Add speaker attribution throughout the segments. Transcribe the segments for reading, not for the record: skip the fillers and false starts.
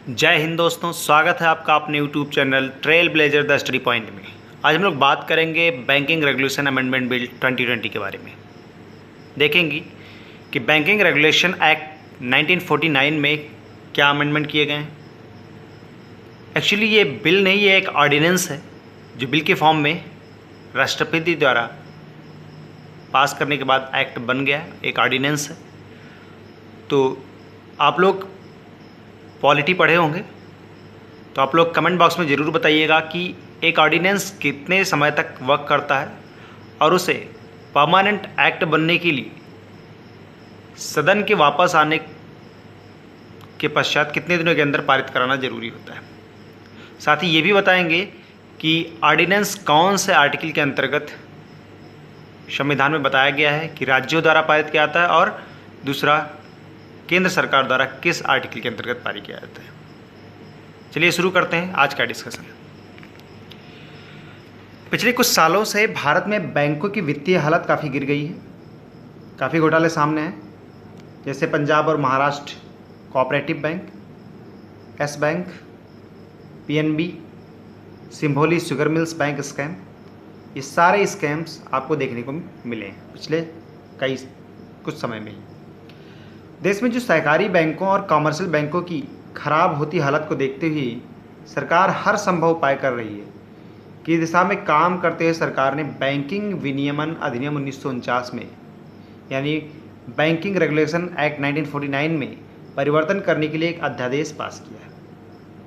Speaker 1: जय हिंद दोस्तों, स्वागत है आपका अपने YouTube channel trail blazer the study point में। आज हम लोग बात करेंगे बैंकिंग रेगुलेशन अमेंडमेंट बिल 2020 के बारे में। देखेंगे कि बैंकिंग रेगुलेशन एक्ट 1949 में क्या अमेंडमेंट किए गए हैं। एक्चुअली ये बिल नहीं, ये एक ऑर्डिनेंस है जो बिल के फॉर्म में राष्ट्रपति द्वारा पास करने के बाद एक्ट बन गया, एक ऑर्डिनेंस है। तो आप लोग पॉलिटी पढ़े होंगे, तो आप लोग कमेंट बॉक्स में ज़रूर बताइएगा कि एक ऑर्डिनेंस कितने समय तक वर्क करता है और उसे परमानेंट एक्ट बनने के लिए सदन के वापस आने के पश्चात कितने दिनों के अंदर पारित कराना जरूरी होता है। साथ ही ये भी बताएंगे कि ऑर्डिनेंस कौन से आर्टिकल के अंतर्गत संविधान में बताया गया है कि राज्यों द्वारा पारित किया जाता है, और दूसरा केंद्र सरकार द्वारा किस आर्टिकल के अंतर्गत पारित किया जाता है। चलिए शुरू करते हैं आज का डिस्कशन। पिछले कुछ सालों से भारत में बैंकों की वित्तीय हालत काफ़ी गिर गई है, काफ़ी घोटाले सामने हैं। जैसे पंजाब और Maharashtra cooperative bank, Yes bank, PNB, Simbhaoli sugar mills bank scam, ये सारे स्कैम्स आपको देखने को मिले हैं पिछले कुछ समय में ही। देश में जो सहकारी बैंकों और कॉमर्शियल बैंकों की खराब होती हालत को देखते हुए सरकार हर संभव उपाय कर रही है कि इस दिशा में काम करते हुए सरकार ने बैंकिंग विनियमन अधिनियम 1949 में, यानी बैंकिंग रेगुलेशन एक्ट 1949 में परिवर्तन करने के लिए एक अध्यादेश पास किया है,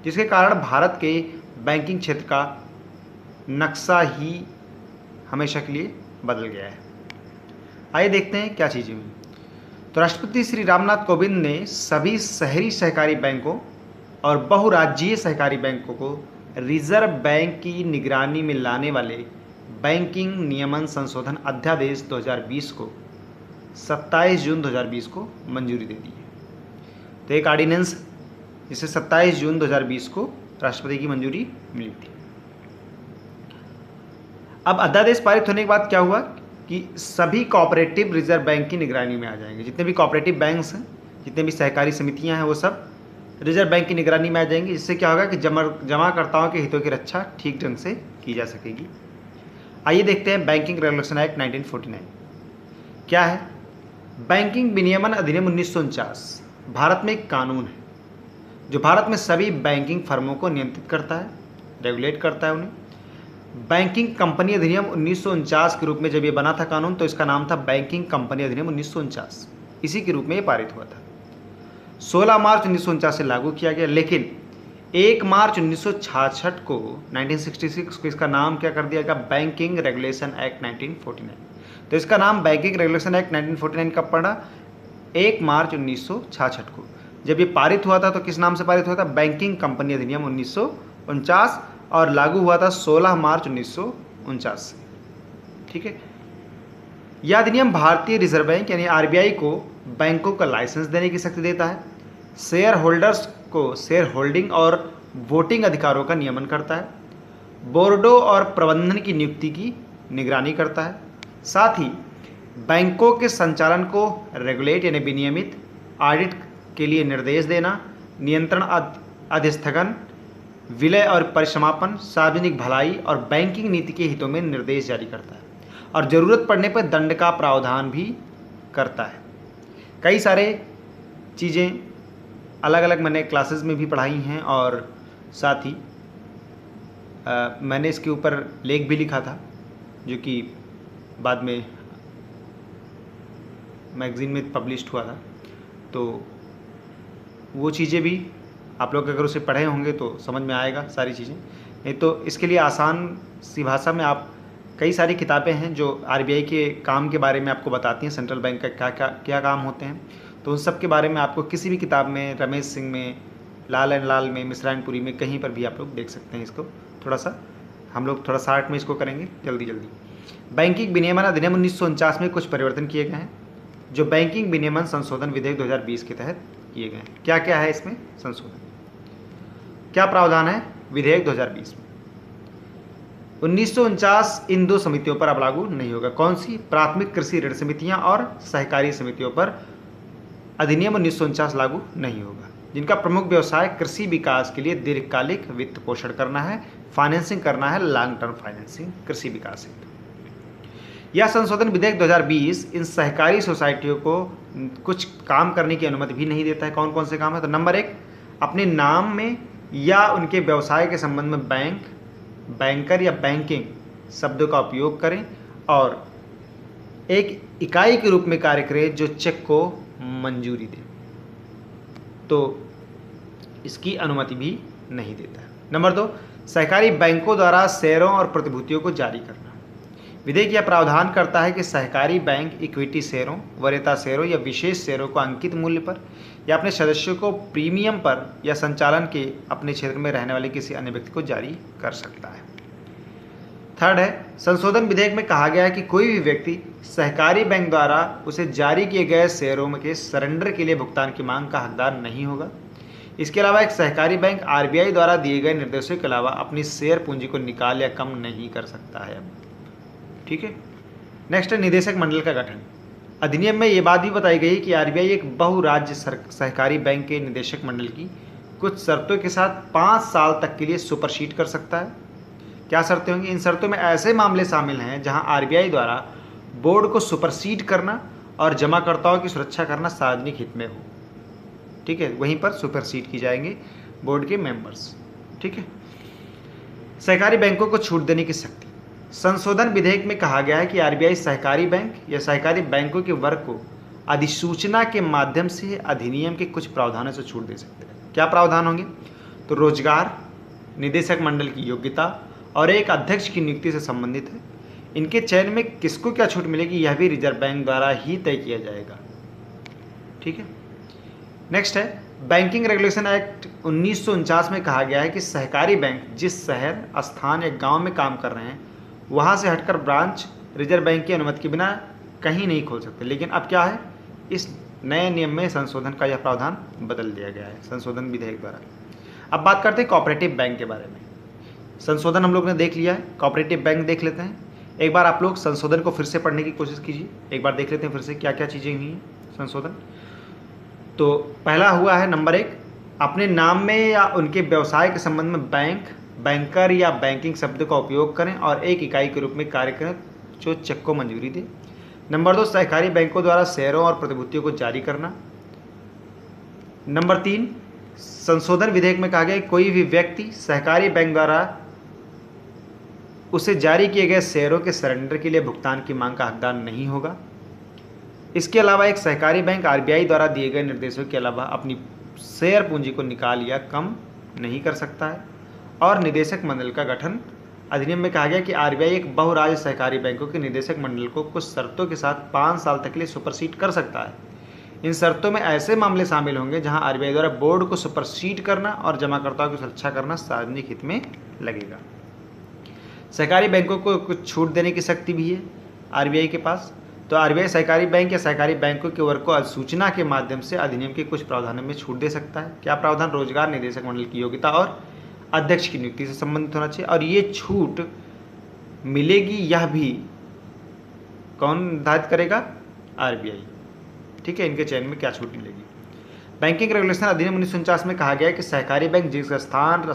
Speaker 1: जिसके कारण भारत के बैंकिंग क्षेत्र का नक्शा ही हमेशा के लिए बदल गया है। आइए देखते हैं क्या चीज़ें हुई। तो राष्ट्रपति श्री रामनाथ कोविंद ने सभी शहरी सहकारी बैंकों और बहुराज्यीय सहकारी बैंकों को रिजर्व बैंक की निगरानी में लाने वाले बैंकिंग नियमन संशोधन अध्यादेश 2020 को 27 जून 2020 को मंजूरी दे दी है। तो एक ऑर्डिनेंस जिसे 27 जून 2020 को राष्ट्रपति की मंजूरी मिली थी। अब अध्यादेश पारित होने के बाद क्या हुआ कि सभी कोऑपरेटिव रिजर्व बैंक की निगरानी में आ जाएंगे। जितने भी कोऑपरेटिव बैंक्स हैं, जितने भी सहकारी समितियां हैं, वो सब रिजर्व बैंक की निगरानी में आ जाएंगी। इससे क्या होगा कि जमाकर्ताओं के हितों की रक्षा ठीक ढंग से की जा सकेगी। आइए देखते हैं बैंकिंग रेगुलेशन एक्ट 1949 क्या है। बैंकिंग विनियमन अधिनियम 1949 भारत में एक कानून है जो भारत में सभी बैंकिंग फर्मों को नियंत्रित करता है, रेगुलेट करता है उन्हें। बैंकिंग कंपनी अधिनियम 1949 के रूप में जब ये बना था कानून, तो इसका नाम था बैंकिंग कंपनी अधिनियम 1949। इसी के रूप में ये पारित हुआ था। 16 मार्च 1949 से लागू किया गया, लेकिन 1 मार्च 1966 को 1966 को इसका नाम क्या कर दिया गया, बैंकिंग रेगुलेशन एक्ट 1949। तो इसका नाम बैंकिंग रेगुलेशन एक्ट 1949 कब पड़ा, 1 मार्च 1966 को। जब ये पारित हुआ था तो किस नाम से पारित हुआ था, बैंकिंग कंपनी अधिनियम 1949, और लागू हुआ था 16 मार्च 1949 से। ठीक है। यह अधिनियम भारतीय रिजर्व बैंक यानी आरबीआई को बैंकों का लाइसेंस देने की शक्ति देता है, शेयर होल्डर्स को शेयर होल्डिंग और वोटिंग अधिकारों का नियमन करता है, बोर्डों और प्रबंधन की नियुक्ति की निगरानी करता है, साथ ही बैंकों के संचालन को रेगुलेट यानी विनियमित, ऑडिट के लिए निर्देश देना, नियंत्रण, अधिस्थगन, विलय और परिसमापन, सार्वजनिक भलाई और बैंकिंग नीति के हितों में निर्देश जारी करता है, और ज़रूरत पड़ने पर दंड का प्रावधान भी करता है। कई सारे चीज़ें अलग अलग मैंने क्लासेस में भी पढ़ाई हैं, और साथ ही मैंने इसके ऊपर लेख भी लिखा था जो कि बाद में मैगज़ीन में पब्लिश्ड हुआ था। तो वो चीज़ें भी आप लोग अगर उसे पढ़े होंगे तो समझ में आएगा सारी चीज़ें। नहीं तो इसके लिए आसान सी भाषा में आप, कई सारी किताबें हैं जो आरबीआई के काम के बारे में आपको बताती हैं, सेंट्रल बैंक का क्या काम होते हैं। तो उन सब के बारे में आपको किसी भी किताब में, रमेश सिंह में, लाल एंड लाल में, मिश्रायणपुरी में, कहीं पर भी आप लोग देख सकते हैं। इसको थोड़ा सा हम लोग थोड़ा शार्ट में इसको करेंगे जल्दी। बैंकिंग विनियमन अधिनियम 1949 में कुछ परिवर्तन किए गए हैं जो बैंकिंग विनियमन संशोधन विधेयक 2020 के तहत किए गए हैं। क्या क्या है इसमें संशोधन, क्या प्रावधान है विधेयक 2020 में। 1949 इन दो समितियों पर अब लागू नहीं होगा। कौन सी, प्राथमिक कृषि ऋण समितियां और सहकारी समितियों पर अधिनियम 1949 लागू नहीं होगा। जिनका प्रमुख व्यवसाय कृषि विकास के लिए दीर्घकालिक वित्त पोषण करना है, फाइनेंसिंग करना है, लॉन्ग टर्म फाइनेंसिंग कृषि विकास हेतु। यह संशोधन विधेयक 2020 इन सहकारी सोसाइटियों को कुछ काम करने की अनुमति भी नहीं देता है। कौन कौन से काम है? तो नंबर 1, अपने नाम में या उनके व्यवसाय के संबंध में बैंक, बैंकर या बैंकिंग शब्दों का उपयोग करें और एक इकाई के रूप में कार्य करें जो चेक को मंजूरी दे, तो इसकी अनुमति भी नहीं देता है। नंबर 2, सहकारी बैंकों द्वारा शेयरों और प्रतिभूतियों को जारी करना। विधेयक यह प्रावधान करता है कि सहकारी बैंक इक्विटी शेयरों, वरीयता शेयरों या विशेष शेयरों को अंकित मूल्य पर या अपने सदस्यों को प्रीमियम पर या संचालन के अपने क्षेत्र में रहने वाले किसी अन्य व्यक्ति को जारी कर सकता है। थर्ड है, संशोधन विधेयक में कहा गया है कि कोई भी व्यक्ति सहकारी बैंक द्वारा उसे जारी किए गए शेयरों के सरेंडर के लिए भुगतान की मांग का हकदार नहीं होगा। इसके अलावा एक सहकारी बैंक आरबीआई द्वारा दिए गए निर्देशों के अलावा अपनी शेयर पूंजी को निकाल या कम नहीं कर सकता है। ठीक है। नेक्स्ट है निदेशक मंडल का गठन। अधिनियम में ये बात भी बताई गई कि आरबीआई एक बहुराज्य सहकारी बैंक के निदेशक मंडल की कुछ शर्तों के साथ 5 साल तक के लिए सुपरसीड कर सकता है। क्या शर्तें होंगी? इन शर्तों में ऐसे मामले शामिल हैं जहां आरबीआई द्वारा बोर्ड को सुपरसीड करना और जमाकर्ताओं की सुरक्षा करना सार्वजनिक हित में हो। ठीक है, वहीं पर सुपरसीड की जाएंगे बोर्ड के मेंबर्स। ठीक है। सहकारी बैंकों को छूट देने की शक्ति। संशोधन विधेयक में कहा गया है कि आरबीआई सहकारी बैंक या सहकारी बैंकों के वर्ग को अधिसूचना के माध्यम से अधिनियम के कुछ प्रावधानों से छूट दे सकते हैं। क्या प्रावधान होंगे? तो रोजगार, निदेशक मंडल की योग्यता और एक अध्यक्ष की नियुक्ति से संबंधित है। इनके चयन में किसको क्या छूट मिलेगी यह भी रिजर्व बैंक द्वारा ही तय किया जाएगा। ठीक है। नेक्स्ट है बैंकिंग रेगुलेशन एक्ट 1949 में कहा गया है कि सहकारी बैंक जिस शहर, स्थान या गांव में काम कर रहे हैं वहां से हटकर ब्रांच रिजर्व बैंक की अनुमति के बिना कहीं नहीं खोल सकते। लेकिन अब क्या है, इस नए नियम में संशोधन का यह प्रावधान बदल दिया गया है संशोधन विधेयक द्वारा। अब बात करते हैं कोऑपरेटिव बैंक के बारे में। संशोधन हम लोग ने देख लिया है, कोऑपरेटिव बैंक देख लेते हैं। एक बार आप लोग संशोधन को फिर से पढ़ने की कोशिश कीजिए, एक बार देख लेते हैं फिर से क्या क्या चीज़ें हुई हैं संशोधन। तो पहला हुआ है नंबर 1, अपने नाम में या उनके व्यवसाय के संबंध में बैंक, बैंकर या बैंकिंग शब्द का उपयोग करें और एक इकाई के रूप में कार्य करें जो चेक को मंजूरी दे। नंबर 2, सहकारी बैंकों द्वारा शेयरों और प्रतिभूतियों को जारी करना। नंबर 3, संशोधन विधेयक में कहा गया कोई भी व्यक्ति सहकारी बैंक द्वारा उसे जारी किए गए शेयरों के सरेंडर के लिए भुगतान की मांग का हकदार नहीं होगा। इसके अलावा एक सहकारी बैंक आरबीआई द्वारा दिए गए निर्देशों के अलावा अपनी शेयर पूंजी को निकाल या कम नहीं कर सकता है। और निदेशक मंडल का गठन। अधिनियम में कहा गया कि आरबीआई एक बहुराज्य सहकारी बैंकों के निदेशक मंडल को कुछ शर्तों के साथ 5 साल तक के लिए सुपरसीड कर सकता है। इन शर्तों में ऐसे मामले शामिल होंगे जहां आरबीआई द्वारा बोर्ड को सुपरसीड करना और जमाकर्ताओं की सुरक्षा करना सार्वजनिक हित में लगेगा। सहकारी बैंकों को कुछ छूट देने की शक्ति भी है आरबीआई के पास। तो आरबीआई सहकारी बैंक या सहकारी बैंकों के वर्ग को अधिसूचना के माध्यम से अधिनियम के कुछ प्रावधानों में छूट दे सकता है। क्या प्रावधान? रोजगार, निदेशक मंडल की योग्यता और अध्यक्ष की नियुक्ति से संबंधित होना चाहिए। और ये छूट मिलेगी यह भी कौन निर्धारित करेगा? आरबीआई। ठीक है, इनके चयन में क्या छूट मिलेगी। बैंकिंग रेगुलेशन अधिनियम 1949 में कहा गया है कि सहकारी बैंक जिस स्थान,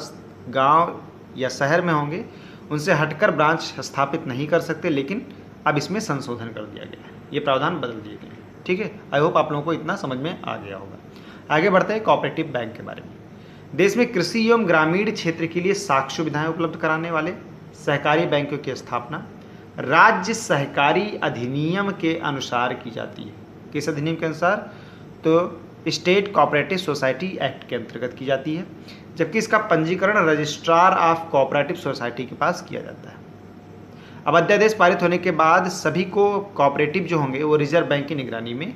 Speaker 1: गांव या शहर में होंगे उनसे हटकर ब्रांच स्थापित नहीं कर सकते। लेकिन अब इसमें संशोधन कर दिया गया है, ये प्रावधान बदल दिए गए हैं। ठीक है, आई होप आप लोगों को इतना समझ में आ गया होगा। आगे बढ़ते हैं कोऑपरेटिव बैंक के बारे में। देश में कृषि एवं ग्रामीण क्षेत्र के लिए साख सुविधाएं उपलब्ध कराने वाले सहकारी बैंकों की स्थापना राज्य सहकारी अधिनियम के अनुसार की जाती है। किस अधिनियम के अनुसार? तो स्टेट कोऑपरेटिव सोसाइटी एक्ट के अंतर्गत की जाती है, जबकि इसका पंजीकरण रजिस्ट्रार ऑफ कोऑपरेटिव सोसाइटी के पास किया जाता है। अब अध्यादेश पारित होने के बाद सभी को कोऑपरेटिव जो होंगे वो रिजर्व बैंक की निगरानी में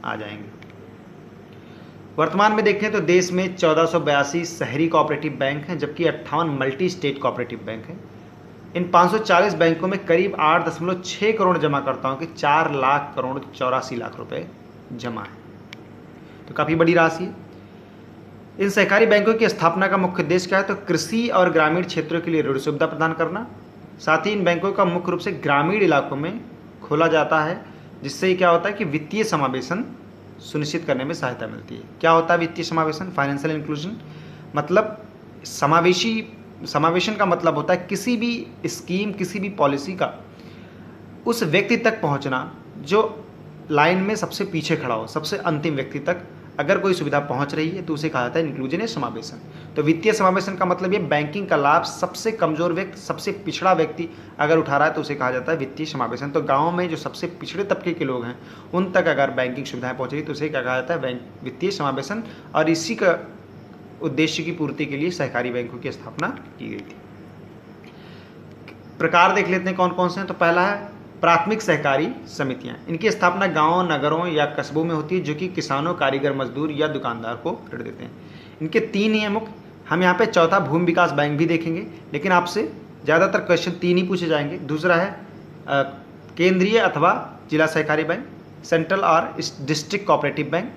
Speaker 1: आ जाएंगे। वर्तमान में देखें तो देश में 1482 शहरी कोऑपरेटिव बैंक हैं, जबकि 58 मल्टी स्टेट कोऑपरेटिव बैंक हैं। इन 540 बैंकों में करीब 8.6 करोड़ जमाकर्ताओं के 4,84,00,000 रुपए जमा है, तो काफ़ी बड़ी राशि है। इन सहकारी बैंकों की स्थापना का मुख्य उद्देश्य क्या है? तो कृषि और ग्रामीण क्षेत्रों के लिए ऋण सुविधा प्रदान करना। साथ ही इन बैंकों का मुख्य रूप से ग्रामीण इलाकों में खोला जाता है, जिससे क्या होता है कि वित्तीय समावेशन सुनिश्चित करने में सहायता मिलती है। क्या होता है वित्तीय समावेशन? फाइनेंशियल इंक्लूजन मतलब समावेशन का मतलब होता है किसी भी स्कीम, किसी भी पॉलिसी का उस व्यक्ति तक पहुंचना जो लाइन में सबसे पीछे खड़ा हो, सबसे अंतिम व्यक्ति तक अगर कोई सुविधा पहुंच रही है तो उसे कहा जाता है इंक्लूजन या समावेशन। तो वित्तीय समावेशन का मतलब ये बैंकिंग का लाभ सबसे कमजोर व्यक्ति, सबसे पिछड़ा व्यक्ति अगर उठा रहा है तो उसे कहा जाता है वित्तीय समावेशन। तो गाँव में जो सबसे पिछड़े तबके के लोग हैं उन तक अगर बैंकिंग सुविधाएं पहुँच रही तो उसे क्या कहा जाता है? वित्तीय समावेशन। और इसी का उद्देश्य की पूर्ति के लिए सहकारी बैंकों की स्थापना की गई थी। प्रकार देख लेते हैं कौन कौन से हैं। तो पहला है प्राथमिक सहकारी समितियां। इनकी स्थापना गांवों, नगरों या कस्बों में होती है, जो कि किसानों, कारीगर, मजदूर या दुकानदार को ऋण देते हैं। इनके 3 ही हैं मुख्य। हम यहाँ पे चौथा भूमि विकास बैंक भी देखेंगे, लेकिन आपसे ज़्यादातर क्वेश्चन 3 ही पूछे जाएंगे। दूसरा है केंद्रीय अथवा जिला सहकारी बैंक, सेंट्रल और district cooperative bank.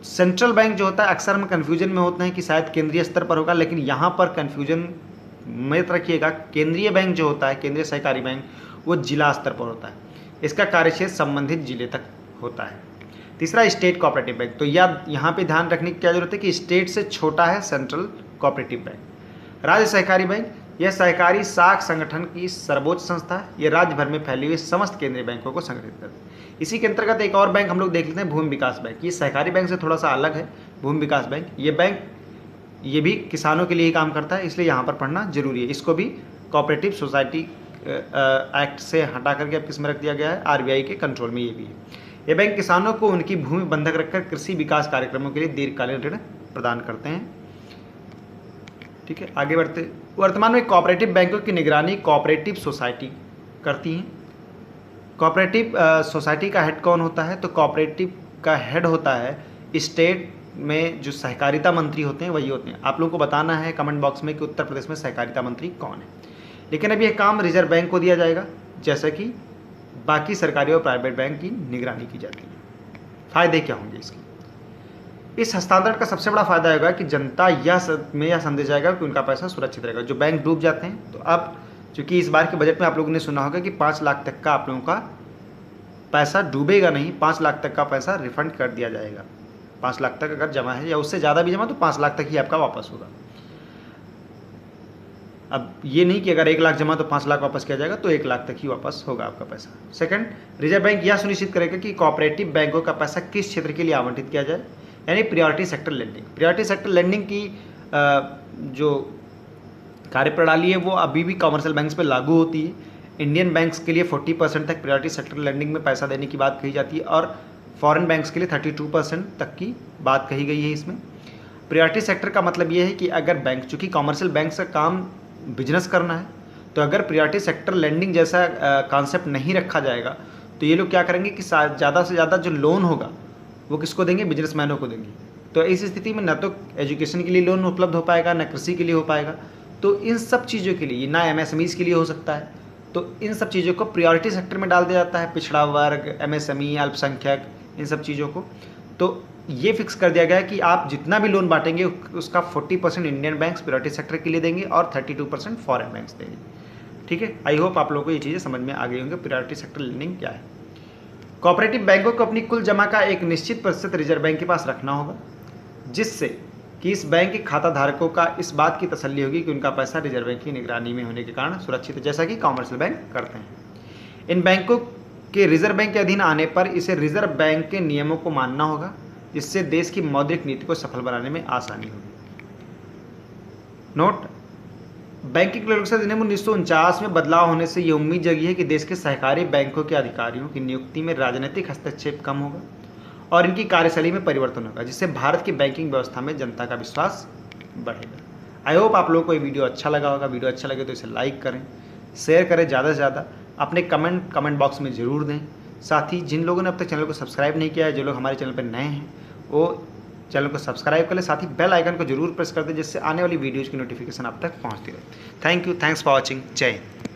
Speaker 1: Central bank जो होता है अक्सर हम कन्फ्यूजन में होते हैं कि शायद केंद्रीय स्तर पर होगा, लेकिन यहाँ पर कन्फ्यूजन में रखिएगा। केंद्रीय बैंक जो होता है, केंद्रीय सहकारी बैंक, वो जिला स्तर पर होता है। इसका कार्यक्षेत्र संबंधित जिले तक होता है। तीसरा स्टेट कोऑपरेटिव बैंक। तो यहाँ पे ध्यान रखने की क्या जरूरत है कि स्टेट से छोटा है सेंट्रल कोऑपरेटिव बैंक। राज्य सहकारी बैंक, यह सहकारी साख संगठन की सर्वोच्च संस्था है। यह राज्य भर में फैली हुई समस्त केंद्रीय बैंकों को संगठित करती है। इसी के अंतर्गत एक और बैंक हम लोग देख लेते हैं, भूमि विकास बैंक। ये सहकारी बैंक से थोड़ा सा अलग है, भूमि विकास बैंक। ये बैंक ये भी किसानों के लिए ही काम करता है, इसलिए यहाँ पर पढ़ना जरूरी है। इसको भी कोऑपरेटिव सोसाइटी एक्ट से हटा करके अब किस में रख दिया गया है? आरबीआई के कंट्रोल में ये भी है। ये बैंक किसानों को उनकी भूमि बंधक रखकर कृषि विकास कार्यक्रमों के लिए दीर्घकालीन ऋण प्रदान करते हैं। ठीक है, आगे बढ़ते। वर्तमान में कोऑपरेटिव बैंकों की निगरानी कोऑपरेटिव सोसाइटी करती हैं। कोऑपरेटिव सोसाइटी का हेड कौन होता है? तो कोऑपरेटिव का हेड होता है स्टेट में जो सहकारिता मंत्री होते हैं वही होते हैं। आप लोगों को बताना है कमेंट बॉक्स में कि उत्तर प्रदेश में सहकारिता मंत्री कौन है। लेकिन अब यह काम रिजर्व बैंक को दिया जाएगा, जैसा कि बाकी सरकारी और प्राइवेट बैंक की निगरानी की जाती है। फायदे क्या होंगे इसके? इस हस्तांतरण का सबसे बड़ा फायदा होगा कि जनता यह संदेश जाएगा कि उनका पैसा सुरक्षित रहेगा। जो बैंक डूब जाते हैं, तो अब चूंकि इस बार के बजट में आप लोगों ने सुना होगा कि 5 लाख तक का आप लोगों का पैसा डूबेगा नहीं, 5 लाख तक का पैसा रिफंड कर दिया जाएगा। 5 लाख तक अगर जमा है या उससे ज़्यादा भी जमा तो 5 लाख तक ही आपका वापस होगा। अब ये नहीं कि अगर 1 लाख जमा तो 5 लाख वापस किया जाएगा, तो 1 लाख तक ही वापस होगा आपका पैसा। सेकंड, रिजर्व बैंक यह सुनिश्चित करेगा कि कोऑपरेटिव बैंकों का पैसा किस क्षेत्र के लिए आवंटित किया जाए, यानी priority sector lending. Priority sector lending की जो कार्यप्रणाली है वो अभी भी कॉमर्शियल बैंक्स पे लागू होती है। इंडियन बैंक्स के लिए 40% तक प्रायोरिटी सेक्टर लेंडिंग में पैसा देने की बात कही जाती है, और फॉरेन बैंक्स के लिए 32% तक की बात कही गई है इसमें। प्रायोरिटी सेक्टर का मतलब ये है कि अगर बैंक, चूँकि कॉमर्शियल बैंक का काम बिजनेस करना है, तो अगर प्रायोरिटी सेक्टर लेंडिंग जैसा कॉन्सेप्ट नहीं रखा जाएगा तो ये लोग क्या करेंगे कि ज़्यादा से ज़्यादा जो लोन होगा वो किसको देंगे? बिजनेसमैनों को देंगे। तो इस स्थिति में न तो एजुकेशन के लिए लोन उपलब्ध हो पाएगा, न कृषि के लिए हो पाएगा। तो इन सब चीज़ों के लिए, ना एमएसएमईज के लिए हो सकता है, तो इन सब चीज़ों को प्रायोरिटी सेक्टर में डाल दिया जाता है। पिछड़ा वर्ग, एमएसएमई, अल्पसंख्यक, इन सब चीज़ों को। तो ये फिक्स कर दिया गया है कि आप जितना भी लोन बांटेंगे उसका 40% इंडियन बैंक्स प्रायोरिटी सेक्टर के लिए देंगे और 32% फॉरेन बैंक्स देंगे। ठीक है, आई होप आप लोगों को ये चीज़ें समझ में आ गई होंगी प्रायोरिटी सेक्टर लेंडिंग क्या है। कोऑपरेटिव बैंकों को अपनी कुल जमा का एक निश्चित प्रतिशत रिजर्व बैंक के पास रखना होगा, जिससे कि इस बैंक के खाता धारकों का इस बात की तसल्ली होगी कि उनका पैसा रिजर्व बैंक की निगरानी में होने के कारण सुरक्षित है, जैसा कि कॉमर्शियल बैंक करते हैं। इन बैंकों के रिजर्व बैंक के अधीन आने पर इसे रिजर्व बैंक के नियमों को मानना होगा, जिससे देश की मौद्रिक नीति को सफल बनाने में आसानी होगी। नोट, बैंकिंग रेगुलेशन अधिनियम 1949 में बदलाव होने से ये उम्मीद जगी है कि देश के सहकारी बैंकों के अधिकारियों की नियुक्ति में राजनीतिक हस्तक्षेप कम होगा और इनकी कार्यशैली में परिवर्तन होगा, जिससे भारत की बैंकिंग व्यवस्था में जनता का विश्वास बढ़ेगा। आई होप आप लोगों को ये वीडियो अच्छा लगा होगा। वीडियो अच्छा लगे तो इसे लाइक करें, शेयर करें ज़्यादा से ज़्यादा, अपने कमेंट बॉक्स में ज़रूर दें। साथ ही जिन लोगों ने अब तक चैनल को सब्सक्राइब नहीं किया है, जो लोग हमारे चैनल पर नए हैं, वो चैनल को सब्सक्राइब कर लें। साथ ही बेल आइकन को जरूर प्रेस कर दें, जिससे आने वाली वीडियोज़ की नोटिफिकेशन आप तक पहुंचती रहे। Thank you, thanks for watching. जय हिंद।